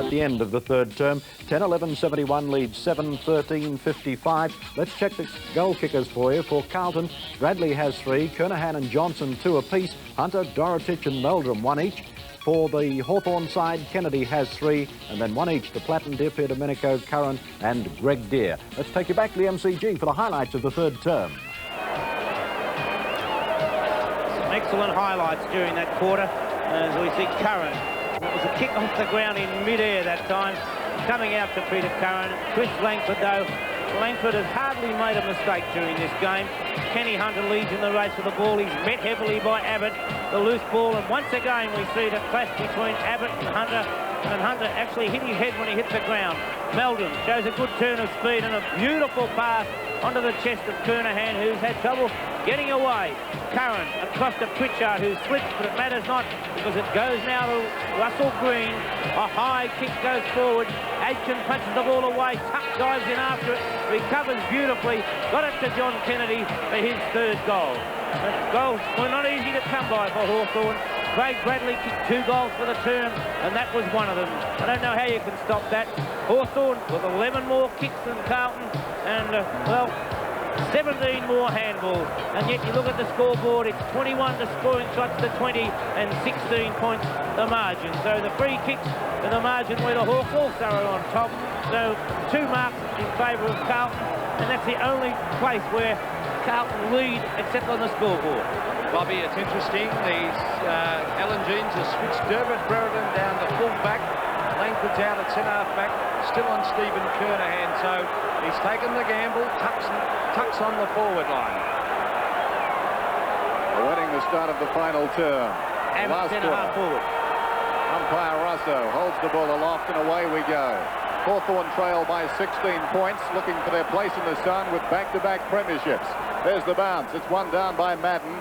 at the end of the third term. 10-11-71 leads 7-13-55. Let's check the goal kickers for you. For Carlton, Bradley has 3, Kernahan and Johnson 2 apiece, Hunter, Dorotich and Meldrum 1 each. For the Hawthorn side, Kennedy has 3, and then 1 each to Platten, Deerfield, Domenico, Curran and Greg Deere. Let's take you back to the MCG for the highlights of the third term. Some excellent highlights during that quarter as we see Curran. It was a kick off the ground in mid-air that time, coming out to Peter Curran. Chris Langford, though, Langford has hardly made a mistake during this game. Kenny Hunter leads in the race for the ball. He's met heavily by Abbott, the loose ball, and once again we see the clash between Abbott and Hunter actually hit his head when he hit the ground. Meldrum shows a good turn of speed and a beautiful pass onto the chest of Kernahan, who's had trouble getting away. Curran across to Pritchard, who slips, but it matters not because it goes now to Russell Green. A high kick goes forward. Aitken punches the ball away. Tuck dives in after it. Recovers beautifully. Got it to John Kennedy for his third goal. The goals were not easy to come by for Hawthorn. Craig Bradley kicked 2 goals for the term, and that was one of them. I don't know how you can stop that. Hawthorn with 11 more kicks than Carlton, and, well, 17 more handballs. And yet you look at the scoreboard, it's 21 to scoring shots to 20 and 16 points the margin. So the free kicks are the margin where the Hawks also are on top. So 2 marks in favour of Carlton, and that's the only place where Carlton lead except on the scoreboard. Bobby, it's interesting. These Alan Jeans has switched Dermot Brereton down to full back. Langford's out at centre-half back, still on Stephen Kernahan. So he's taken the gamble, tucks on the forward line. Awaiting the start of the final term. Abbott centre-half forward. Umpire Russo holds the ball aloft and away we go. Hawthorn trail by 16 points, looking for their place in the sun with back-to-back premierships. There's the bounce. It's one down by Madden.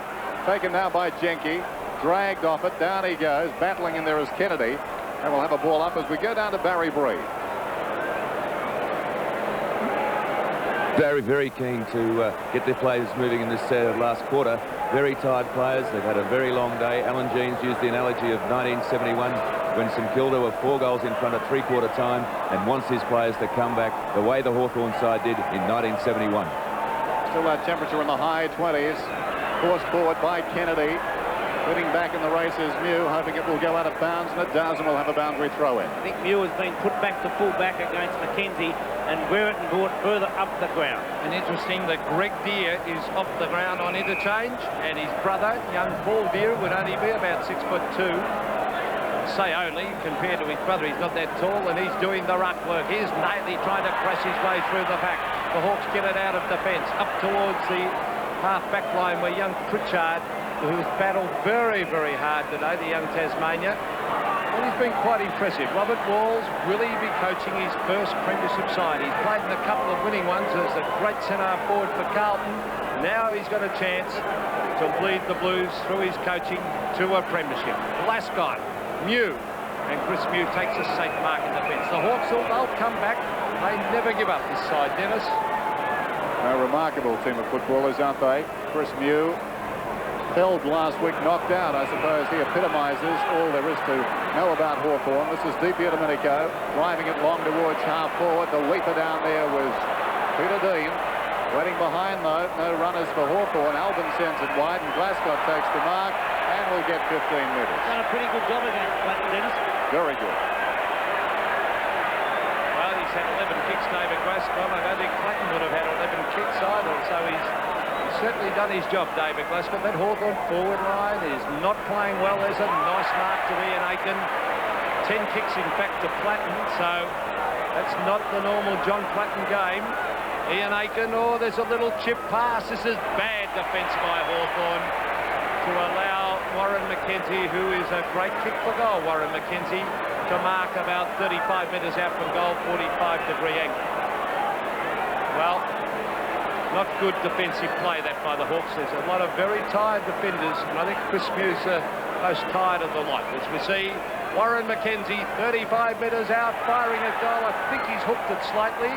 Taken now by Jenke. Dragged off it. Down he goes. Battling in there is Kennedy. And we'll have a ball up as we go down to Barry Bree. Very, very keen to get their players moving in this last quarter. Very tired players. They've had a very long day. Alan Jeans used the analogy of 1971 when St Kilda were 4 goals in front at 3-quarter time and wants his players to come back the way the Hawthorn side did in 1971. Still that temperature in the high 20s. Forced forward by Kennedy. Winning back in the race is Mew, hoping it will go out of bounds, and it does, and we'll have a boundary throw in. I think Mew has been put back to full back against McKenzie, and Brereton brought further up the ground. And interesting that Greg Deere is off the ground on interchange, and his brother, young Paul Deere, would only be about 6'2". Say only, compared to his brother, he's not that tall, and he's doing the ruck work. Here's Nately trying to crash his way through the pack. The Hawks get it out of defence, up towards the half-back line where young Pritchard, who's battled very, very hard today, the young Tasmania. Well, he's been quite impressive. Robert Walls will he be coaching his first premiership side? He's played in a couple of winning ones as a great centre forward for Carlton. Now he's got a chance to lead the Blues through his coaching to a premiership. Glasgow, Mew, and Chris Mew takes a safe mark in defence. The Hawks, they'll come back. They never give up this side, Dennis. A remarkable team of footballers, aren't they? Chris Mew, held last week, knocked out. I suppose he epitomises all there is to know about Hawthorn. This is Deepia Domenico, driving it long towards half forward. The weeper down there was Peter Dean. Waiting behind, though, no runners for Hawthorn. Alvin sends it wide, and Glasgow takes the mark, and will get 15 metres. Done a pretty good job against Platten, Dennis. Very good. Well, he's had 11 kicks, David Glasgow. I don't think Platten would have had 11 kicks either, so he's certainly done his job, David Glasgow. That Hawthorn forward line is not playing well. There's a nice mark to Ian Aiken. 10 kicks, in fact, to Platten, so that's not the normal John Platten game. Ian Aiken, oh, there's a little chip pass. This is bad defence by Hawthorn to allow Warren McKenzie, who is a great kick for goal, Warren McKenzie, to mark about 35 metres out from goal, 45-degree angle. Well, not good defensive play that by the Hawks. There's a lot of very tired defenders, and I think Chris Mew's the most tired of the lot. As we see, Warren McKenzie, 35 metres out, firing a goal. I think he's hooked it slightly.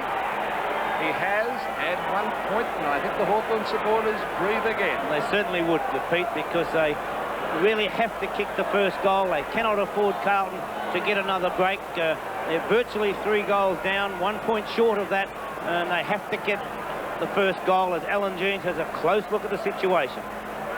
He has, at 1 point, and I think the Hawthorn supporters breathe again. They certainly would, Pete, because they really have to kick the first goal. They cannot afford Carlton to get another break. They're virtually 3 goals down, 1 point short of that, and they have to get the first goal as Alan Jeans has a close look at the situation.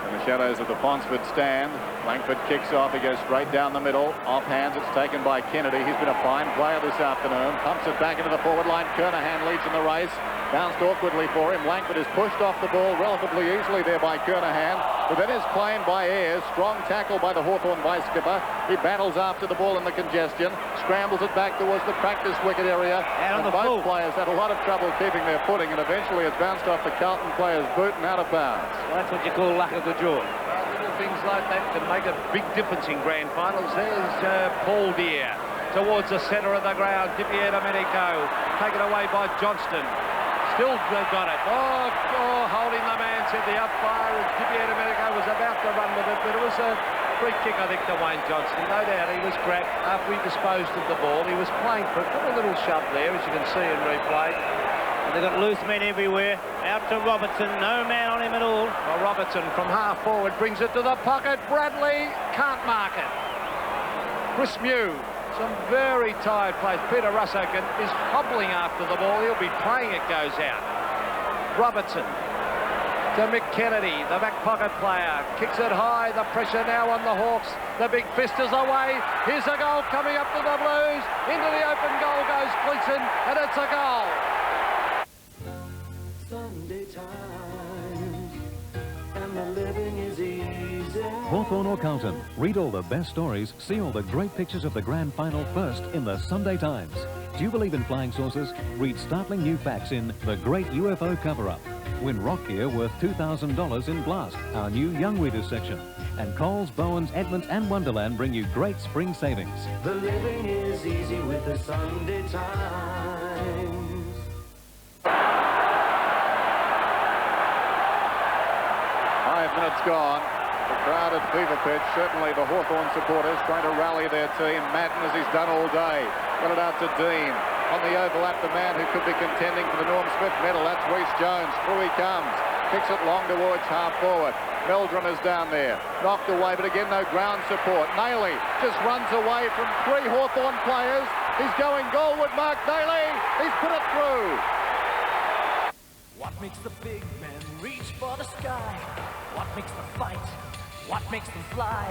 In the shadows of the Ponsford stand, Langford kicks off. He goes straight down the middle. Off hands, it's taken by Kennedy. He's been a fine player this afternoon. Pumps it back into the forward line. Kernahan leads in the race. Bounced awkwardly for him. Langford is pushed off the ball relatively easily there by Kernahan, but then is claimed by Ayres. Strong tackle by the Hawthorn vice skipper. He battles after the ball in the congestion, scrambles it back towards the practice wicket area, and both players had a lot of trouble keeping their footing, and eventually it's bounced off the Carlton player's boot and out of bounds. Well, that's what you call luck of the draw. Little things like that can make a big difference in grand finals. There's Paul Deere towards the centre of the ground. Domenico taken away by Johnston. Still got it. Oh, holding the man, said the umpire. Domenico was about to run with it, but it was a free kick, I think, to Wayne Johnston. No doubt he was grabbed after he disposed of the ball. He was playing for it. Got a little shove there, as you can see in replay. And they've got loose men everywhere. Out to Robertson. No man on him at all. Well, Robertson from half forward brings it to the pocket. Bradley can't mark it. Chris Mew. Some very tired players. Peter Russokin is hobbling after the ball. He'll be praying it goes out. Robertson to McKennedy, the back pocket player. Kicks it high. The pressure now on the Hawks. The big fist is away. Here's a goal coming up to the Blues. Into the open goal goes Gleeson, and it's a goal. Sunday times, and the living is easy. Hawthorn or Carlton, read all the best stories, see all the great pictures of the grand final first in the Sunday Times. Do you believe in flying saucers? Read startling new facts in The Great UFO Cover-Up. Win rock gear worth $2,000 in Blast, our new Young Readers section. And Coles, Bowens, Edmonds and Wonderland bring you great spring savings. The living is easy with the Sunday Times. 5 minutes gone. The crowd at Fever Pitch, certainly the Hawthorn supporters trying to rally their team. Madden, as he's done all day, got it out to Dean. On the overlap, the man who could be contending for the Norm Smith medal, that's Rhys Jones. Through he comes, kicks it long towards half forward. Meldrum is down there, knocked away, but again no ground support. Nailey just runs away from 3 Hawthorn players. He's going goalward, Mark Nailey. He's put it through. What makes the big men reach for the sky? What makes the fight? What makes them fly?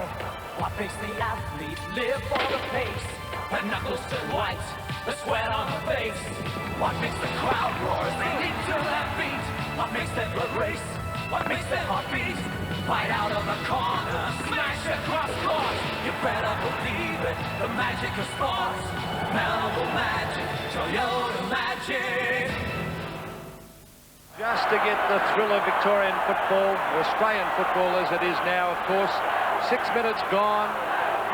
What makes the athlete live for the pace? The knuckles still white, the sweat on the face. What makes the crowd roar as they leap to their feet? What makes their blood race? What makes their heart beat? Fight out of the corner, smash across court. You better believe it, the magic of sports. Melbourne Magic, Toyota Magic. Just to get the thrill of Victorian football, Australian football as it is now, of course. 6 minutes gone,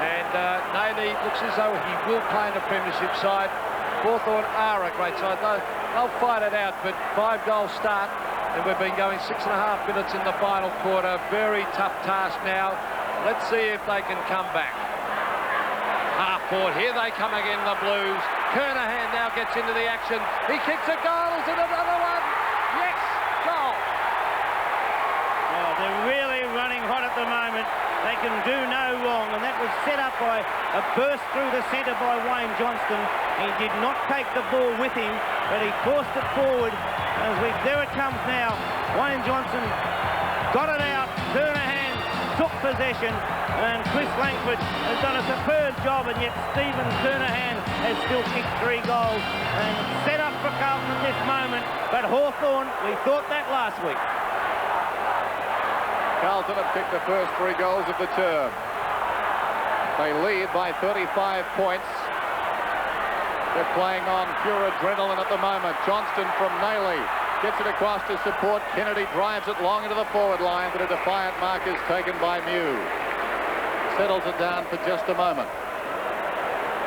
and Nailey looks as though he will play in the premiership side. Hawthorn are a great side. They'll fight it out, but 5-goal start, and we've been going 6.5 minutes in the final quarter. Very tough task now. Let's see if they can come back. Half forward, here they come again, the Blues. Kernahan now gets into the action. He kicks a goal, is it another one? Yes, goal. Oh, they're really running hot at the moment. They can do no wrong, and that was set up by a burst through the centre by Wayne Johnston. He did not take the ball with him, but he forced it forward. There it comes now. Wayne Johnston got it out. Kernahan took possession, and Chris Langford has done a superb job, and yet Stephen Kernahan has still kicked 3 goals and set up for Carlton at this moment. But Hawthorn, we thought that last week. Carlton have kicked the first 3 goals of the term. They lead by 35 points. They're playing on pure adrenaline at the moment. Johnston from Nailey gets it across to support. Kennedy drives it long into the forward line, but a defiant mark is taken by Mew. Settles it down for just a moment.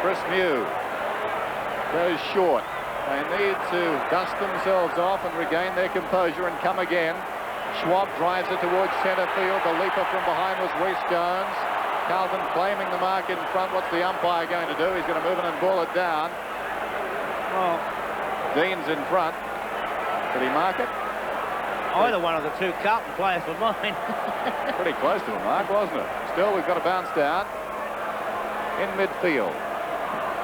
Chris Mew goes short. They need to dust themselves off and regain their composure and come again. Schwab drives it towards centre field. The leaper from behind was Rhys Jones. Carlton claiming the mark in front. What's the umpire going to do? He's going to move in and ball it down. Well, Dean's in front. Did he mark it? Either one of the 2 Carlton players were mine. Pretty close to a mark, wasn't it? Still, we've got a bounce down in midfield.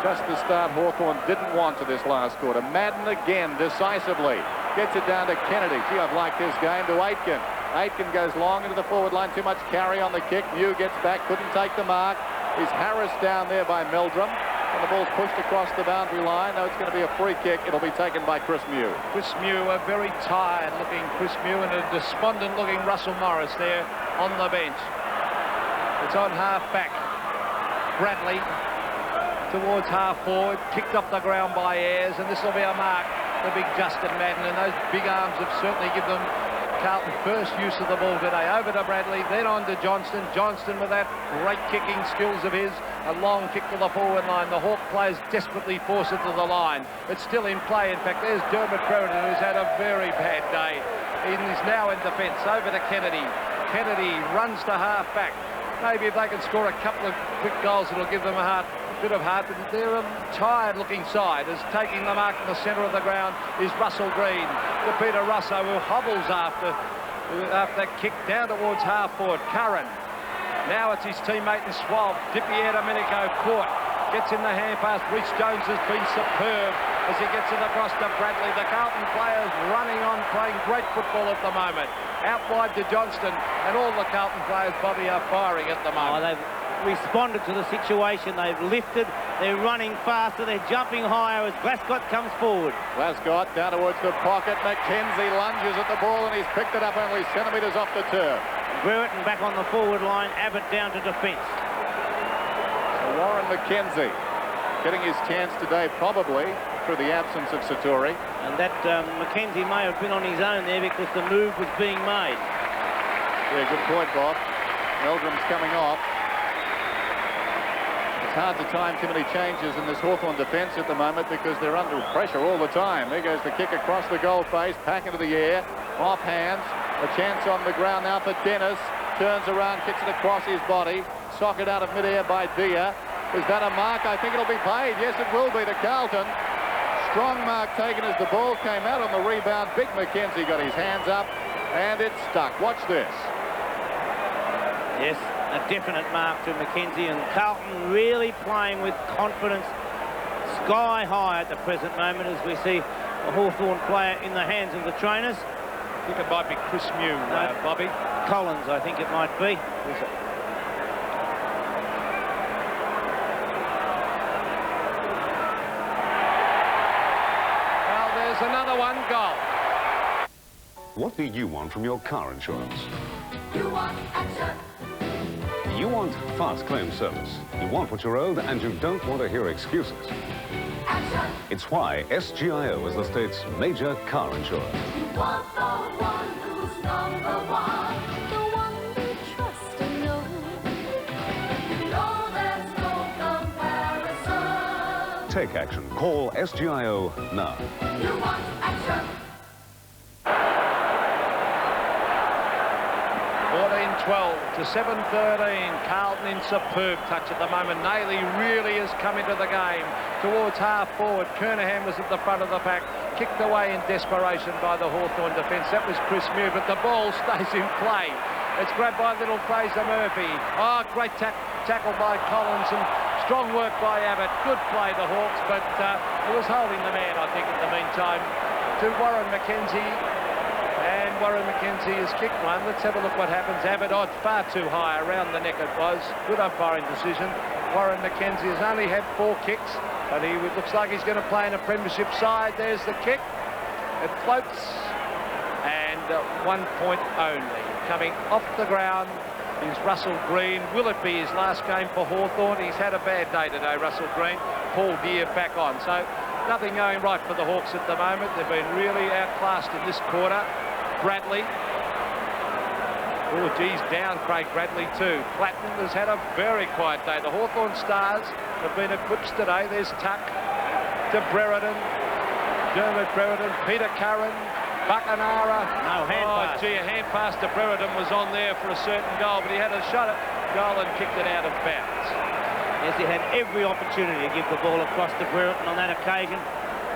Just the start Hawthorn didn't want to this last quarter. Madden again, decisively. Gets it down to Kennedy. Gee, I've liked this game. To Aitken. Aitken goes long into the forward line. Too much carry on the kick. Mew gets back. Couldn't take the mark. He's harassed down there by Meldrum. And the ball's pushed across the boundary line. Now it's going to be a free kick. It'll be taken by Chris Mew. Chris Mew, a very tired-looking Chris Mew, and a despondent-looking Russell Morris there on the bench. It's on half-back. Bradley towards half-forward, kicked off the ground by Ayres, and this will be a mark for big Justin Madden, and those big arms have certainly given them Carlton first use of the ball today. Over to Bradley, then on to Johnston. Johnston with that great kicking skills of his. A long kick to the forward line. The Hawk players desperately force it to the line. It's still in play. In fact, there's Dermot Brereton, who's had a very bad day. He's now in defence. Over to Kennedy. Kennedy runs to half-back. Maybe if they can score a couple of quick goals, it'll give them a bit of heart, but they're a tired-looking side. As taking the mark in the centre of the ground is Russell Green. To Peter Russo, who hobbles after that kick down towards half-forward. Curran. Now it's his teammate in Swab. Dipier Domenico caught. Gets in the hand pass. Rhys Jones has been superb as he gets it across to Bradley. The Carlton players running on, playing great football at the moment. Out wide to Johnston, and all the Carlton players, Bobby, are firing at the moment. They've responded to the situation. They've lifted. They're running faster. They're jumping higher as Glascott comes forward. Glascott down towards the pocket. McKenzie lunges at the ball, and he's picked it up only centimetres off the turf. Brereton back on the forward line. Abbott down to defence. So Warren McKenzie getting his chance today, probably through the absence of Satori. And that McKenzie may have been on his own there because the move was being made. Yeah, good point, Bob. Meldrum's coming off. It's hard to time too many changes in this Hawthorn defence at the moment because they're under pressure all the time. There goes the kick across the goal face, back into the air, off hands. A chance on the ground now for Dennis. Turns around, kicks it across his body. Socket out of midair by Dia. Is that a mark? I think it'll be paid. Yes, it will be to Carlton. Strong mark taken as the ball came out on the rebound. Big McKenzie got his hands up, and it stuck. Watch this. Yes, a definite mark to McKenzie, and Carlton really playing with confidence sky high at the present moment as we see a Hawthorn player in the hands of the trainers. I think it might be Chris Mew, Bobby. Collins, I think it might be. Well, there's another one goal. What do you want from your car insurance? You want action. You want fast claim service. You want what you're owed, and you don't want to hear excuses. Action. It's why SGIO is the state's major car insurer. You want the one who's number one. The one you trust and know. You know there's no comparison. Take action. Call SGIO now. You want action. 14-12 to 7-13. Carlton in superb touch at the moment. Naily really has come into the game towards half forward. Kernahan was at the front of the pack, kicked away in desperation by the Hawthorn defence. That was Chris Mew, but the ball stays in play. It's grabbed by little Fraser Murphy. Oh, great tackle by Collins, and strong work by Abbott. Good play, the Hawks, but it was holding the man, I think, in the meantime, to Warren McKenzie. And Warren McKenzie has kicked one. Let's have a look what happens. Abbott, oh, far too high around the neck it was. Good umpiring decision. Warren McKenzie has only had 4 kicks, but he looks like he's going to play in a premiership side. There's the kick. It floats, and 1 point only. Coming off the ground is Russell Green. Will it be his last game for Hawthorn? He's had a bad day today, Russell Green. Paul Deere back on. So nothing going right for the Hawks at the moment. They've been really outclassed in this quarter. Bradley. Oh, geez, down Craig Bradley too. Platten has had a very quiet day. The Hawthorn Stars have been eclipsed today. There's Tuck to Brereton. Dermot Brereton, Peter Curran, Buckenara. No hand pass. Gee, a hand pass to Brereton was on there for a certain goal, but he had a shot at goal and kicked it out of bounds. Yes, he had every opportunity to give the ball across to Brereton on that occasion.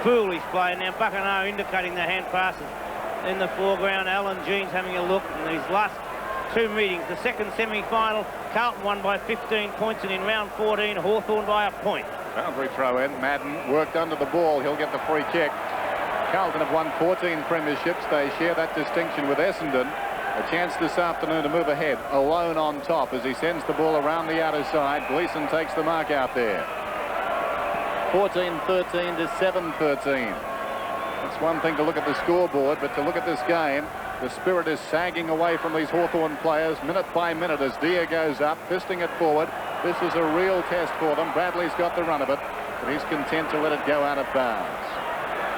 Foolish play. Now Buckenara indicating the hand passes. In the foreground, Alan Jeans having a look in these last 2 meetings. The second semi-final, Carlton won by 15 points, and in round 14, Hawthorn by a point. Boundary throw in. Madden worked under the ball. He'll get the free kick. Carlton have won 14 premierships. They share that distinction with Essendon. A chance this afternoon to move ahead. Alone on top as he sends the ball around the outer side. Gleeson takes the mark out there. 14-13 to 7-13. It's one thing to look at the scoreboard, but to look at this game, the spirit is sagging away from these Hawthorn players minute by minute as Dia goes up, fisting it forward. This is a real test for them. Bradley's got the run of it, but he's content to let it go out of bounds.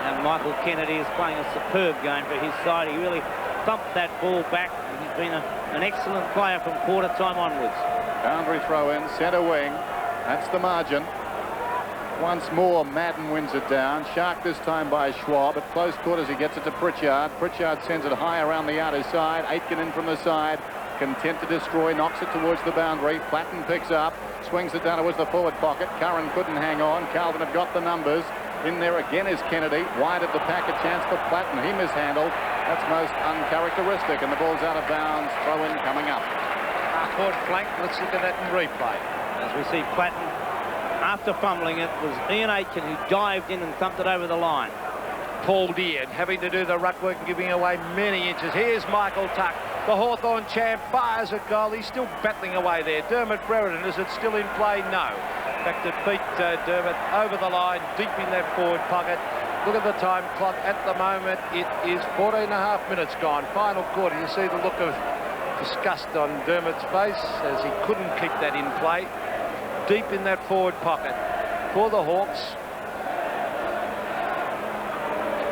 And Michael Kennedy is playing a superb game for his side. He really thumped that ball back. He's been an excellent player from quarter time onwards. Boundary throw in, centre wing. That's the margin. Once more, Madden wins it down. Shark this time by Schwab. At close quarters, he gets it to Pritchard. Pritchard sends it high around the outer side. Aitken in from the side. Content to destroy. Knocks it towards the boundary. Platten picks up. Swings it down towards the forward pocket. Curran couldn't hang on. Carlton have got the numbers. In there again is Kennedy. Wide of the pack, a chance for Platten. He mishandled. That's most uncharacteristic. And the ball's out of bounds. Throw in coming up. Half-court flank. Let's look at that in replay. As we see Platten, after fumbling it, was Ian Aitken who dived in and thumped it over the line. Paul Deard having to do the ruck work and giving away many inches. Here's Michael Tuck, the Hawthorn champ, fires a goal. He's still battling away there. Dermot Brereton, is it still in play? No. In fact, it beat Dermot over the line, deep in that forward pocket. Look at the time clock. At the moment, it is 14.5 minutes gone. Final quarter. You see the look of disgust on Dermot's face as he couldn't keep that in play. Deep in that forward pocket for the Hawks.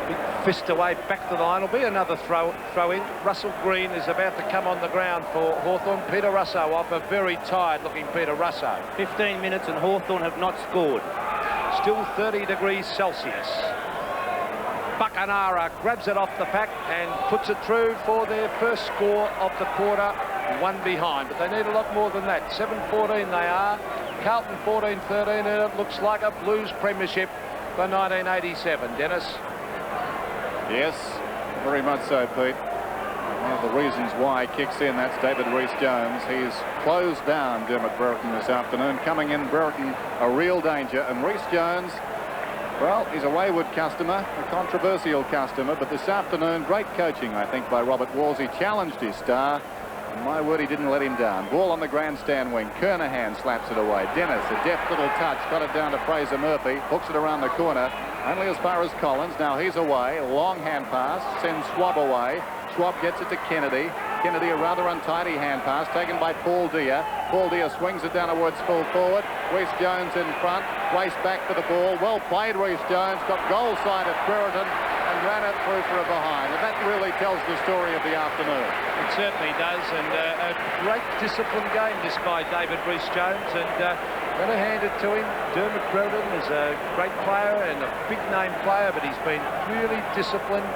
Big fist away back to the line. Will be another throw in. Russell Green is about to come on the ground for Hawthorn. Peter Russo off, a very tired looking Peter Russo. 15 minutes and Hawthorn have not scored. Still 30 degrees Celsius. Buckanara grabs it off the pack and puts it through for their first score of the quarter. One behind, but they need a lot more than that. 7-14 they are. Carlton 14-13, and it looks like a Blues premiership for 1987. Dennis? Yes, very much so, Pete. One of the reasons why he kicks in, that's David Rhys-Jones. He's closed down Dermot Brereton this afternoon. Coming in, Brereton, a real danger. And Rhys-Jones, well, he's a wayward customer, a controversial customer, but this afternoon, great coaching, I think, by Robert Walls. He challenged his star. And my word, he didn't let him down. Ball on the grandstand wing. Kernahan slaps it away. Dennis, a deft little touch. Got it down to Fraser Murphy. Hooks it around the corner. Only as far as Collins. Now he's away. Long hand pass. Sends Schwab away. Schwab gets it to Kennedy. Kennedy, a rather untidy hand pass taken by Paul Dear. Paul Dear swings it down towards full forward. Rhys-Jones in front. Race back for the ball. Well played, Rhys-Jones. Got goal side at Brereton and ran it through for a behind. And that really tells the story of the afternoon. It certainly does, and a great disciplined game this by David Rhys-Jones, and going to hand it to him. Dermot Brereton is a great player and a big-name player, but he's been really disciplined,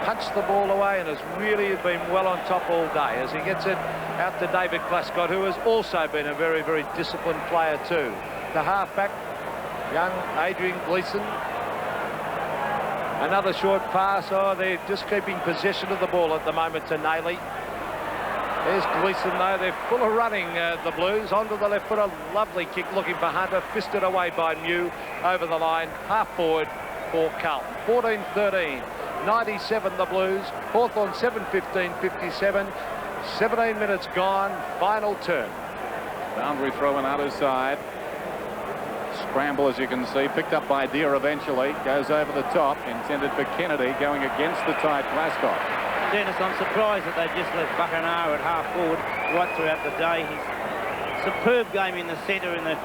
punched the ball away, and has really been well on top all day as he gets it out to David Glascott, who has also been a very, very disciplined player too. The halfback, young Adrian Gleeson. Another short pass. Oh, they're just keeping possession of the ball at the moment to Nailey. There's Gleeson, though. They're full of running, the Blues. Onto the left foot, a lovely kick looking for Hunter. Fisted away by Mew over the line. Half forward for Carlton. 14-13. 97 the Blues. Hawthorn 7-15-57. 17 minutes gone. Final turn. Boundary throw on outer side. Scramble, as you can see, picked up by Deer eventually. Goes over the top, intended for Kennedy, going against the tight Glascott. Dennis, I'm surprised that they just left Buchanara at half forward right throughout the day. He's superb game in the centre in the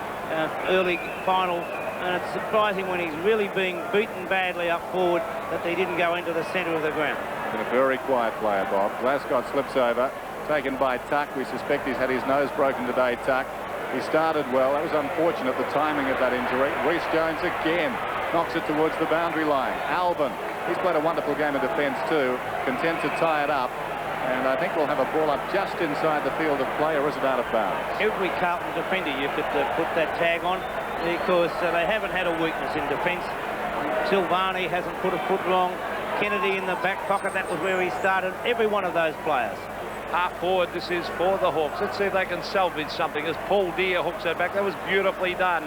early final, and it's surprising when he's really being beaten badly up forward that they didn't go into the centre of the ground. Been a very quiet player, Bob. Glascott slips over, taken by Tuck. We suspect he's had his nose broken today, Tuck. He started well. That was unfortunate, the timing of that injury. Rhys-Jones again knocks it towards the boundary line. Alvin, he's played a wonderful game of defence too. Content to tie it up. And I think we'll have a ball up just inside the field of play, or is it out of bounds? Every Carlton defender you could put that tag on, because they haven't had a weakness in defence. Silvani hasn't put a foot long. Kennedy in the back pocket, that was where he started. Every one of those players. Half forward, this is for the Hawks. Let's see if they can salvage something as Paul Dear hooks it back. That was beautifully done.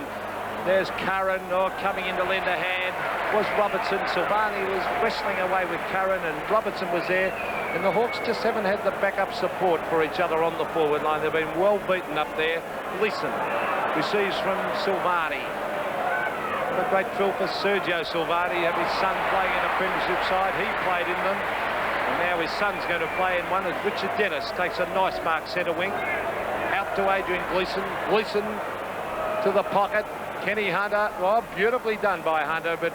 There's Curran, coming in to lend a hand. Was Robertson. Silvani was wrestling away with Curran, and Robertson was there. And the Hawks just haven't had the backup support for each other on the forward line. They've been well beaten up there. Gleeson receives from Silvani. What a great fill for Sergio Silvani. Have his son playing in a premiership side. He played in them. And now his son's going to play in one as Richard Dennis takes a nice mark centre wing. Out to Adrian Gleeson. Gleeson to the pocket. Kenny Hunter. Well, beautifully done by Hunter, but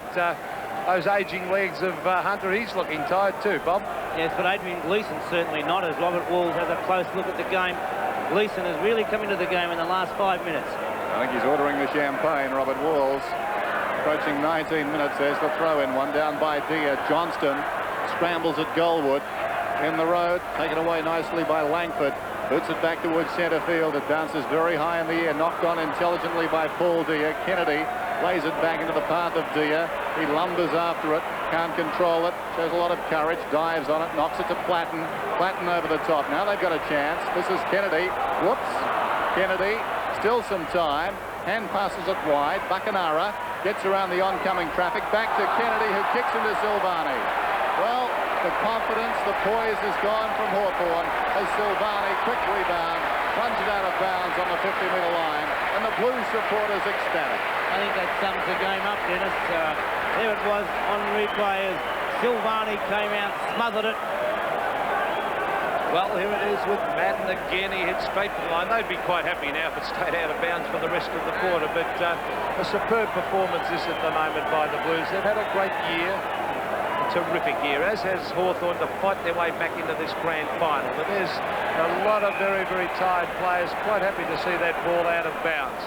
those ageing legs of Hunter, he's looking tired too, Bob. Yes, but Adrian Gleeson certainly not, as Robert Walls has a close look at the game. Gleeson has really come into the game in the last 5 minutes. I think he's ordering the champagne, Robert Walls. Approaching 19 minutes, there's the throw-in, one down by Dia. Johnston scrambles at Goldwood. In the road, taken away nicely by Langford. Boots it back towards centre field. It bounces very high in the air, knocked on intelligently by Paul Dia. Kennedy lays it back into the path of Dia. He lumbers after it, can't control it, shows a lot of courage, dives on it, knocks it to Platten. Platten over the top. Now they've got a chance. This is Kennedy. Whoops. Kennedy, still some time. Hand passes it wide. Bacanara gets around the oncoming traffic. Back to Kennedy, who kicks into Silvani. Well, the confidence, the poise is gone from Hawthorn as Silvani, quick rebound, plunges out of bounds on the 50-metre line, and the Blues supporters ecstatic. I think that sums the game up, Dennis. There it was on replay as Silvani came out, smothered it. Well, here it is with Madden again. He hits straight for the line. They'd be quite happy now if it stayed out of bounds for the rest of the quarter, but a superb performance this at the moment by the Blues. They've had a great year. Terrific year, as has Hawthorn, to fight their way back into this grand final. But there's a lot of very, very tired players. Quite happy to see that ball out of bounds.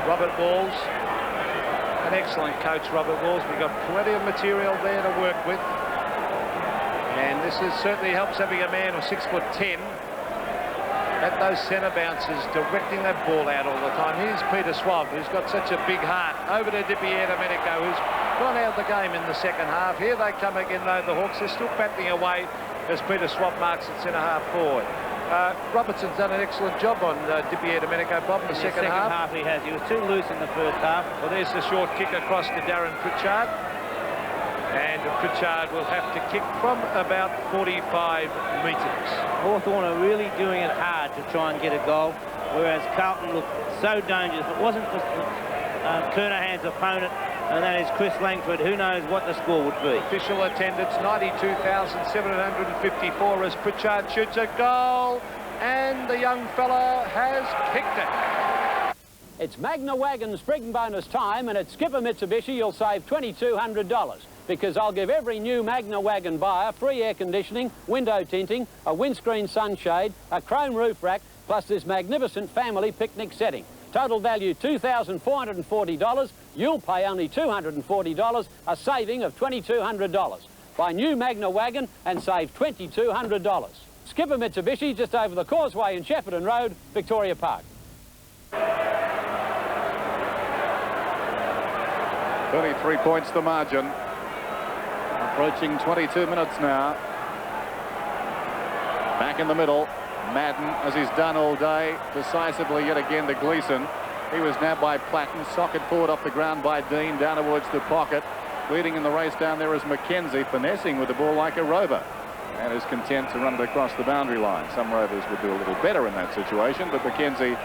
Robert Walls, an excellent coach, Robert Walls. We've got plenty of material there to work with. And this certainly helps having a man of 6'10" at those centre bounces, directing that ball out all the time. Here's Peter Schwab, who's got such a big heart. Over to deinterlacing, who's gone out of the game in the second half. Here they come again, though. The Hawks are still battling away as Peter Schwab marks at centre half forward. Robertson's done an excellent job on deinterlacing, Bob, in the second half. He has. He was too loose in the first half. Well, there's the short kick across to Darren Pritchard. And Pritchard will have to kick from about 45 metres. Hawthorn are really doing it hard to try and get a goal, whereas Carlton looked so dangerous. If it wasn't for Kernahan's opponent, and that is Chris Langford, who knows what the score would be. Official attendance, 92,754 as Pritchard shoots a goal, and the young fella has kicked it. It's Magna Wagon spring bonus time, and at Skipper Mitsubishi you'll save $2,200 because I'll give every new Magna Wagon buyer free air conditioning, window tinting, a windscreen sunshade, a chrome roof rack, plus this magnificent family picnic setting. Total value $2,440. You'll pay only $240, a saving of $2,200. Buy new Magna Wagon and save $2,200. Skipper Mitsubishi, just over the causeway in Shepparton Road, Victoria Park. 33 points the margin. Approaching 22 minutes now. Back in the middle. Madden, as he's done all day, decisively yet again to Gleeson. He was nabbed by Platten, socket forward off the ground by Dean, down towards the pocket. Leading in the race down there is Mackenzie, finessing with the ball like a rover. And is content to run it across the boundary line. Some rovers would do a little better in that situation, but Mackenzie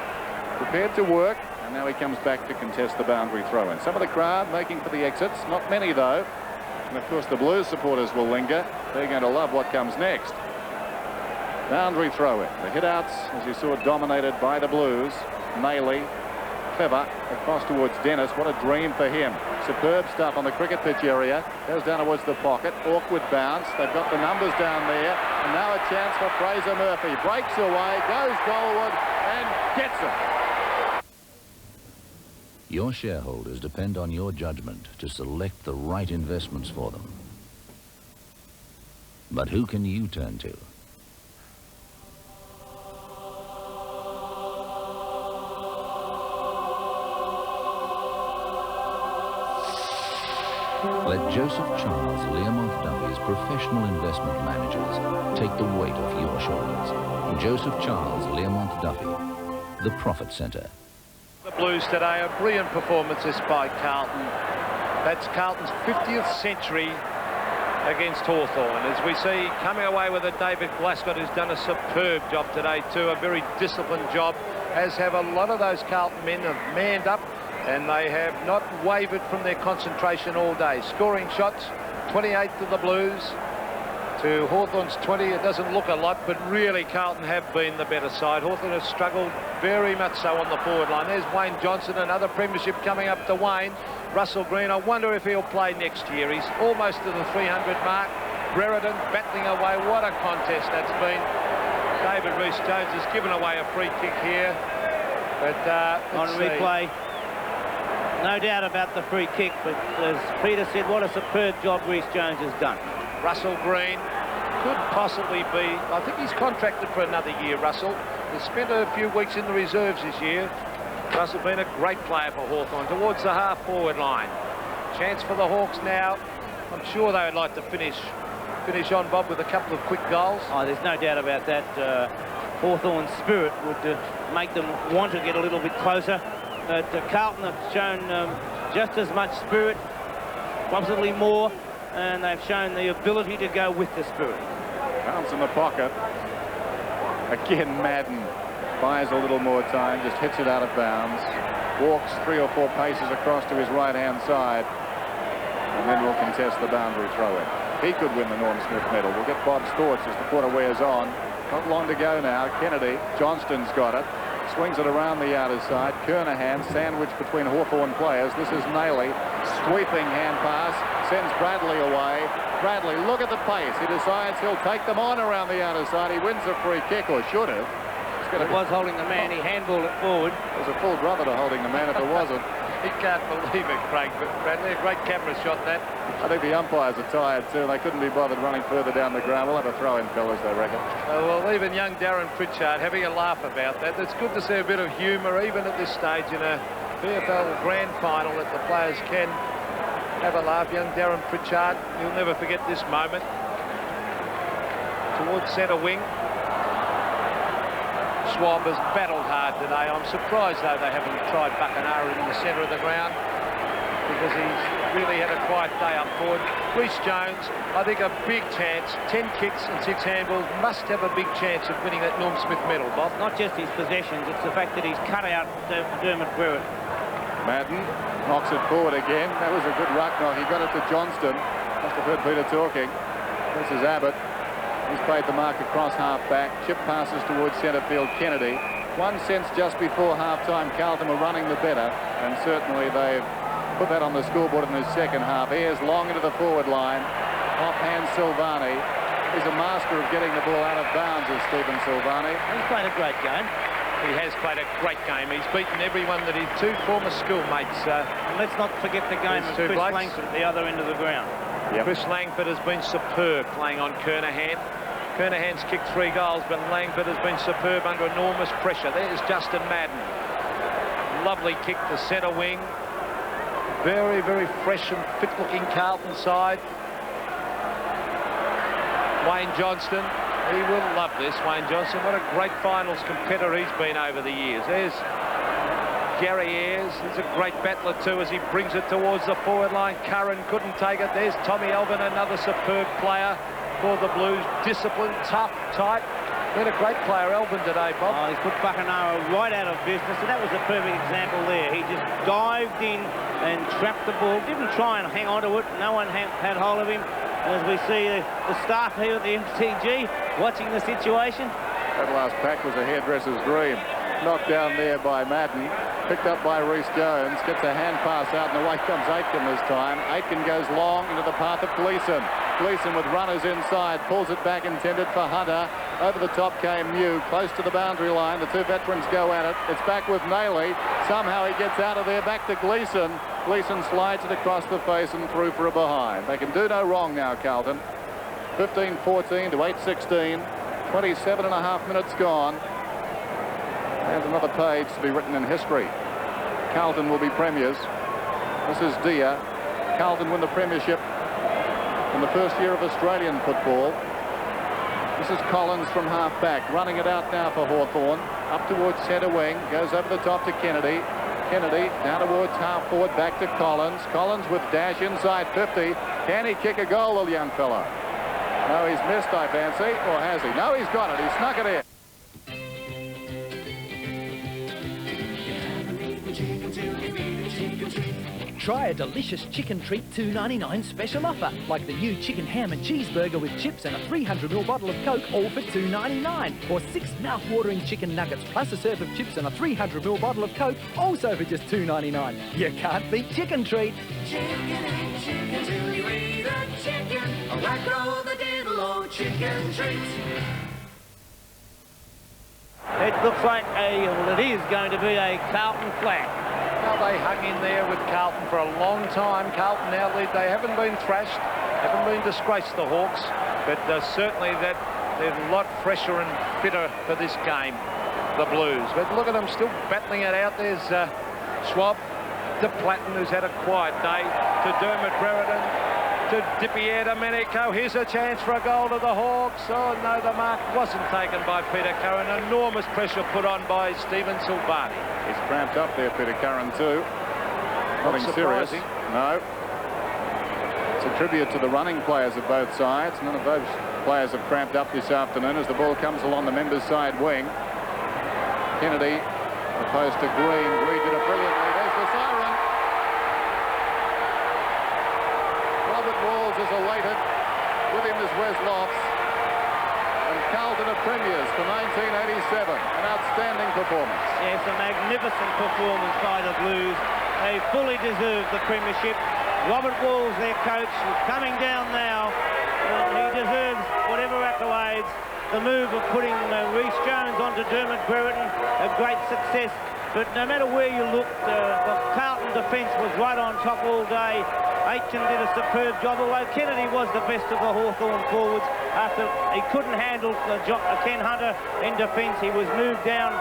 prepared to work, and now he comes back to contest the boundary throw-in. Some of the crowd making for the exits, not many though. And of course the Blues supporters will linger. They're going to love what comes next. Boundary throw-in. The hit-outs, as you saw, dominated by the Blues. Maley, clever, across towards Dennis. What a dream for him. Superb stuff on the cricket pitch area. Goes down towards the pocket. Awkward bounce. They've got the numbers down there. And now a chance for Fraser Murphy. Breaks away, goes goalward, and gets it. Your shareholders depend on your judgment to select the right investments for them. But who can you turn to? Let Joseph Charles Learmonth Duffy's professional investment managers take the weight off your shoulders. Joseph Charles Learmonth Duffy, the Profit Center. The Blues today, a brilliant performance this by Carlton. That's Carlton's 50th century against Hawthorn. As we see, coming away with it, David Glascott, who's done a superb job today too, a very disciplined job, as have a lot of those Carlton men have manned up, and they have not wavered from their concentration all day. Scoring shots, 28 to the Blues, to Hawthorn's 20. It doesn't look a lot, but really Carlton have been the better side. Hawthorn has struggled very much so on the forward line. There's Wayne Johnson, another premiership coming up to Wayne. Russell Green, I wonder if he'll play next year. He's almost to the 300 mark. Brereton battling away. What a contest that's been. David Rhys-Jones has given away a free kick here. But on replay, no doubt about the free kick, but as Peter said, what a superb job Rhys-Jones has done. Russell Green could possibly be, I think he's contracted for another year, Russell. He's spent a few weeks in the reserves this year. Russell been a great player for Hawthorn towards the half-forward line. Chance for the Hawks now. I'm sure they would like to finish on, Bob, with a couple of quick goals. Oh, there's no doubt about that. Hawthorn's spirit would make them want to get a little bit closer. But Carlton have shown just as much spirit, possibly more, and they've shown the ability to go with the spirit. Bounce in the pocket. Again, Madden buys a little more time, just hits it out of bounds, walks 3 or 4 paces across to his right-hand side, and then will contest the boundary throw-in. He could win the Norm Smith medal. We'll get Bob's thoughts as the quarter wears on. Not long to go now. Kennedy, Johnston's got it. Swings it around the outer side. Kernahan sandwiched between Hawthorn players. This is Nailey. Sweeping hand pass. Sends Bradley away. Bradley, look at the pace. He decides he'll take them on around the outer side. He wins a free kick, or should have. It was holding the man. He handballed it forward. There's a full brother to holding the man if it wasn't. He can't believe it, Craig, but Bradley, a great camera shot that. I think the umpires are tired too. They couldn't be bothered running further down the ground. We'll have a throw in, fellas, they reckon. Well, even young Darren Pritchard having a laugh about that. It's good to see a bit of humour, even at this stage in a VFL grand final, that the players can have a laugh. Young Darren Pritchard, he'll never forget this moment. Towards centre wing. Schwab has battled hard today. I'm surprised, though, they haven't tried Buckenara in the centre of the ground, because he's really had a quiet day up forward. Rhys-Jones, I think a big chance. 10 kicks and 6 handballs, must have a big chance of winning that Norm Smith medal, Bob. Not just his possessions, it's the fact that he's cut out Dermot Brereton. Madden knocks it forward again. That was a good ruck knock. He got it to Johnston. Must have heard Peter talking. This is Abbott. He's played the mark across half-back. Chip passes towards centre field. Kennedy. One sense just before half-time, Carlton were running the better, and certainly they've put that on the scoreboard in the second half. Ayres long into the forward line. Offhand Silvani. He's a master of getting the ball out of bounds, is Stephen Silvani. He's played a great game. He has played a great game. He's beaten everyone that his 2 former schoolmates. And let's not forget the game of Chris Langford at the other end of the ground. Yep. Chris Langford has been superb playing on Kernahan. Kernahan's kicked 3 goals, but Langford has been superb under enormous pressure. There's Justin Madden. Lovely kick to centre wing. Very, very fresh and fit-looking Carlton side. Wayne Johnston. He will love this, Wayne Johnston. What a great finals competitor he's been over the years. There's Gary Ayres. He's a great battler too as he brings it towards the forward line. Curran couldn't take it. There's Tommy Elvin, another superb player for the Blues. Disciplined, tough, tight. Been a great player, Elvin, today, Bob. Oh, he's put Buckenara right out of business, and that was a perfect example there. He just dived in and trapped the ball. Didn't try and hang on to it. No one had hold of him. As we see the staff here at the MCG watching the situation. That last pack was a hairdresser's dream. Knocked down there by Madden. Picked up by Rhys-Jones. Gets a hand pass out, and away comes Aitken this time. Aitken goes long into the path of Gleeson. Gleeson with runners inside. Pulls it back, intended for Hunter. Over the top came Mew. Close to the boundary line. The 2 veterans go at it. It's back with Nailey. Somehow he gets out of there. Back to Gleeson. Gleeson slides it across the face and through for a behind. They can do no wrong now, Carlton. 15-14 to 8-16. 27.5 minutes gone. There's another page to be written in history. Carlton will be premiers. This is Dia. Carlton win the premiership in the first year of Australian football. This is Collins from half-back, running it out now for Hawthorn. Up towards centre wing, goes over the top to Kennedy. Kennedy down towards half forward, back to Collins. Collins with dash inside 50. Can he kick a goal, the young fella? No, he's missed, I fancy. Or has he? No, he's got it. He snuck it in. Try a delicious chicken treat $2.99 special offer, like the new chicken ham and cheeseburger with chips and a 300ml bottle of Coke, all for $2.99. Or 6 mouth-watering chicken nuggets plus a serve of chips and a 300ml bottle of Coke, also for just $2.99. You can't beat chicken treat. Chicken, chicken, till you eat a chicken. A whack roll the diddle, oh, chicken treats. It looks like it is going to be a Carlton flag. Well, they hung in there with Carlton for a long time. Carlton now lead. They haven't been thrashed, haven't been disgraced, the Hawks, but certainly that they're a lot fresher and fitter for this game, the Blues. But look at them still battling it out. There's Schwab to Platten, who's had a quiet day, to Dermot Brereton, to Dipier Domenico. Here's a chance for a goal to the Hawks. Oh no, the mark wasn't taken by Peter Curran. Enormous pressure put on by Stephen Silvani. He's cramped up there, Peter Curran, too. Nothing serious. No. It's a tribute to the running players of both sides. None of those players have cramped up this afternoon as the ball comes along the members' side wing. Kennedy opposed to Green. Green did it brilliantly. There's the siren. Robert Walls is elated. With him is Wes Lofts. And Carlton are premiers for 1987. An outstanding performance. Yes, a magnificent performance by the Blues. They fully deserve the premiership. Robert Walls, their coach, is coming down now. He deserves whatever accolades. The move of putting Rhys Jones onto Dermot Brereton, a great success. But no matter where you look, the Carlton defence was right on top all day. Aitken did a superb job, although Kennedy was the best of the Hawthorn forwards. After he couldn't handle Ken Hunter in defence, he was moved down.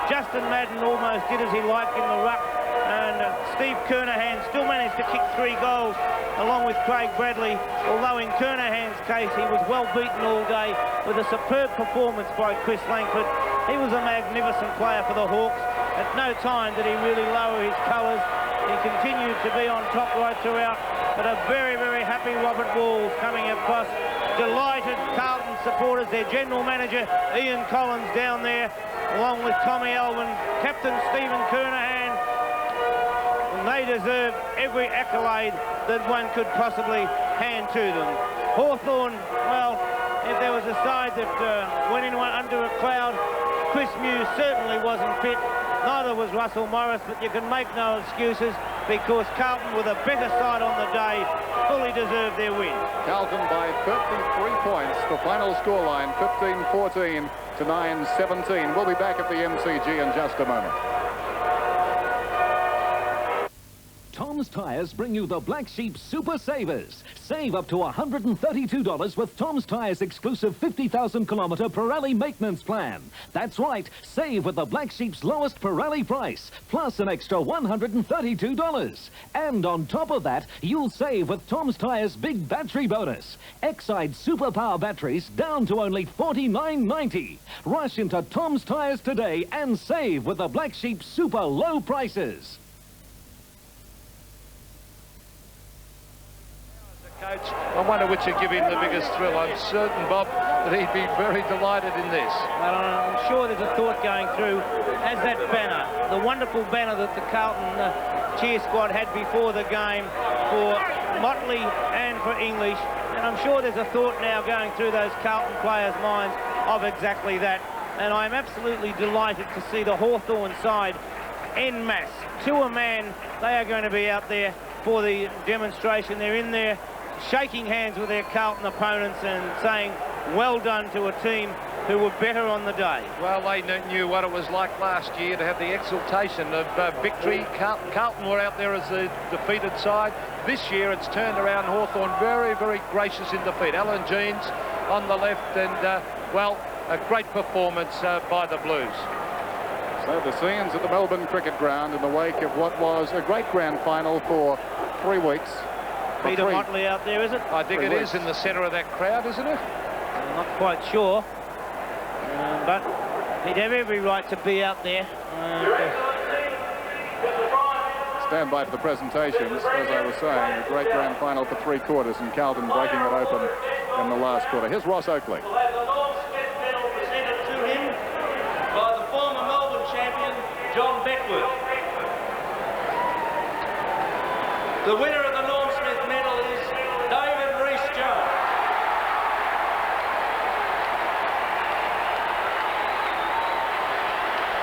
Justin Madden almost did as he liked in the ruck. And Steve Kernahan still managed to kick 3 goals along with Craig Bradley, although in Kernahan's case he was well beaten all day with a superb performance by Chris Langford. He was a magnificent player for the Hawks. At no time did he really lower his colours. He continued to be on top right throughout, but a very, very happy Robert Walls coming across. Delighted Carlton supporters, their general manager Ian Collins down there, along with Tommy Elvin, Captain Stephen Kernahan. And they deserve every accolade that one could possibly hand to them. Hawthorn, well, if there was a side that went in under a cloud, Chris Mew certainly wasn't fit. Neither was Russell Morris, but you can make no excuses because Carlton, with a better side on the day, fully deserved their win. Carlton by 33 points. The final scoreline, 15-14 to 9-17. We'll be back at the MCG in just a moment. Tom's Tyres bring you the Black Sheep Super Savers. Save up to $132 with Tom's Tyres' exclusive 50,000 kilometre Pirelli maintenance plan. That's right, save with the Black Sheep's lowest Pirelli price, plus an extra $132. And on top of that, you'll save with Tom's Tyres' big battery bonus. Exide Super Power batteries down to only $49.90. Rush into Tom's Tyres today and save with the Black Sheep Super Low Prices. Coach, I wonder which would give him the biggest thrill. I'm certain, Bob, that he'd be very delighted in this. Well, I'm sure there's a thought going through as that banner, the wonderful banner that the Carlton cheer squad had before the game for Motley and for English. And I'm sure there's a thought now going through those Carlton players' minds of exactly that. And I'm absolutely delighted to see the Hawthorn side en masse. To a man, they are going to be out there for the demonstration. They're in there shaking hands with their Carlton opponents and saying well done to a team who were better on the day. Well, they knew what it was like last year to have the exultation of victory. Carlton were out there as the defeated side. This year it's turned around. Hawthorn very, very gracious in defeat. Alan Jeans on the left and, well, a great performance by the Blues. So the scenes at the Melbourne Cricket Ground in the wake of what was a great grand final for 3 weeks. Peter Motley out there, is it? I think it is in the centre of that crowd, isn't it? I'm not quite sure. But he'd have every right to be out there. stand by for the presentations. As I was saying, a great grand final for 3 quarters, and Carlton breaking it open in the last quarter. Here's Ross Oakley. We'll have the Norm Smith medal presented to him by the former Melbourne champion, John Beckworth. The winner of the Norm Smith medal is David Rees-Jones.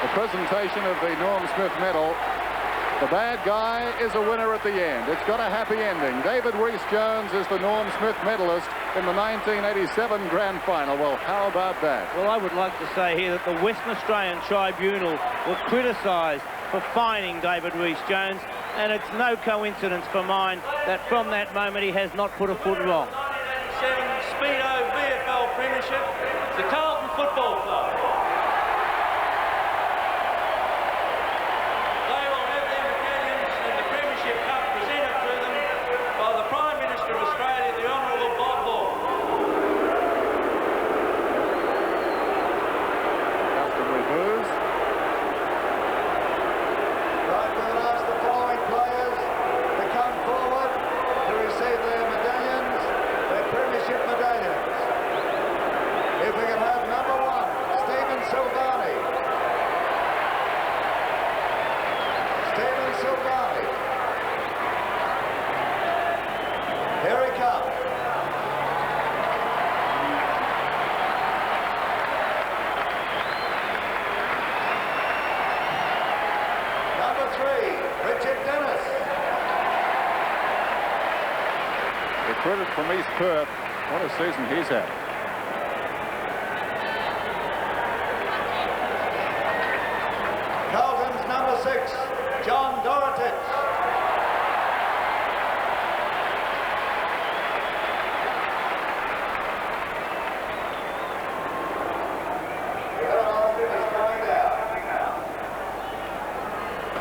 The presentation of the Norm Smith medal. The bad guy is a winner at the end. It's got a happy ending. David Rees-Jones is the Norm Smith medalist in the 1987 grand final. Well, how about that? Well, I would like to say here that the Western Australian Tribunal were criticised for fining David Rees-Jones, and it's no coincidence for mine that from that moment he has not put a foot wrong. 1987 Speedo VFL Premiership, the Carlton Football Club. They will have their medallions and the Premiership Cup presented to them by the Prime Minister of Australia, the Honourable Bob Hawke. Customary boos. Right, we're going to ask the following players to come forward to receive their medallions, their Premiership medallions. If we can have number 1, Stephen Silvani. Stephen Silvani. Here he comes. Number 3, Richard Dennis. The credit from East Perth. What a season he's had. Carlton's number 6, John Dorotich.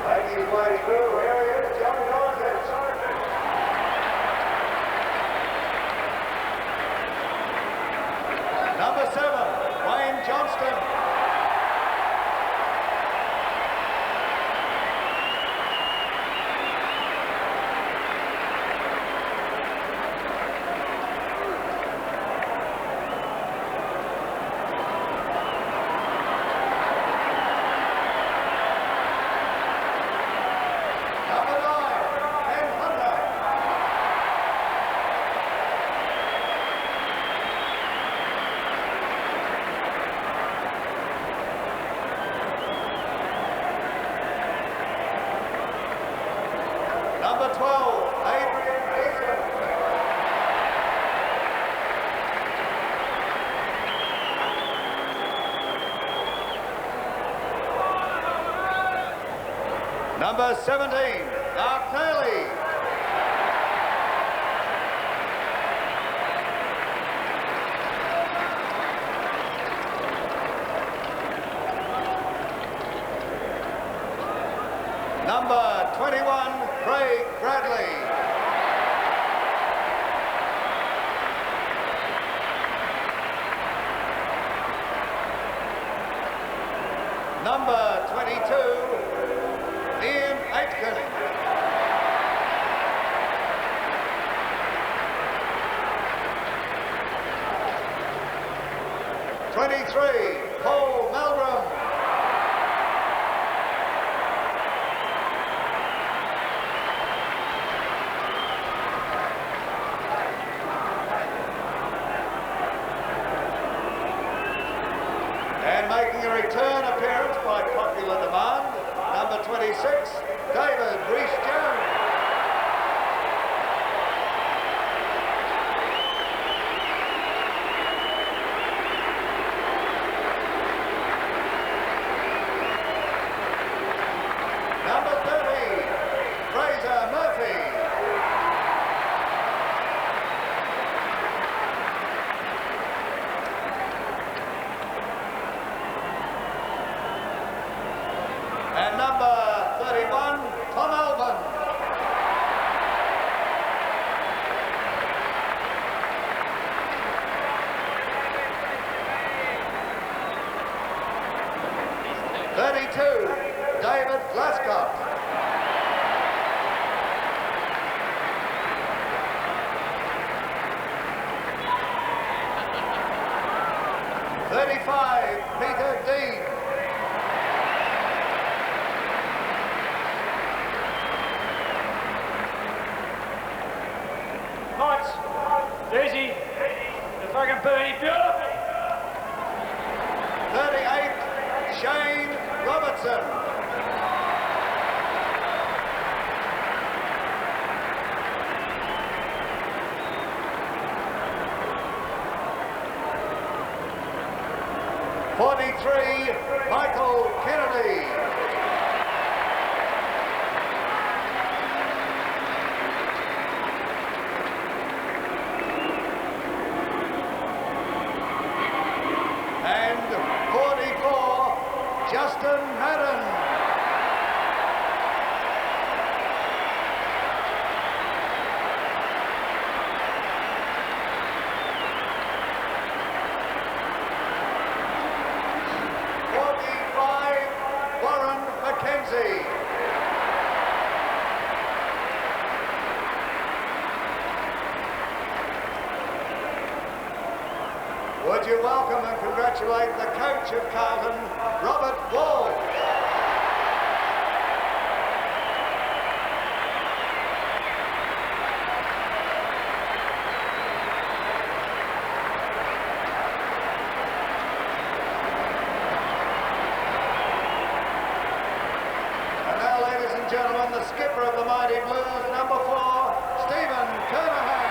Making his way through, here he is, John Dorotich. Number 7, Wayne Johnston. Number 9, Ken Hunter. Number 12, Adrian Eastman. Number 17, Mark Daly. Number 21, Craig Bradley. Number 22, Ian Aitken. Paul Meldrum. And making a return appearance by popular demand, number 26, David Rees-Jones. Number 30, Fraser Murphy. And number 31, Tom Alban. David Glascott. 35, Peter Dean. Lights. Easy. The fucking Bernie beautiful. 38, Shane Robertson. Michael Kennedy. And 44, Justin Madden. Would you welcome and congratulate the coach of Carlton, Robert Wall. And now, ladies and gentlemen, the skipper of the Mighty Blues, number 4, Stephen Kernahan.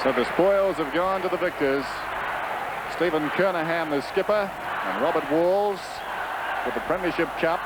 So the spoils have gone to the victors. Stephen Kernahan, the skipper, and Robert Walls with the Premiership Cup.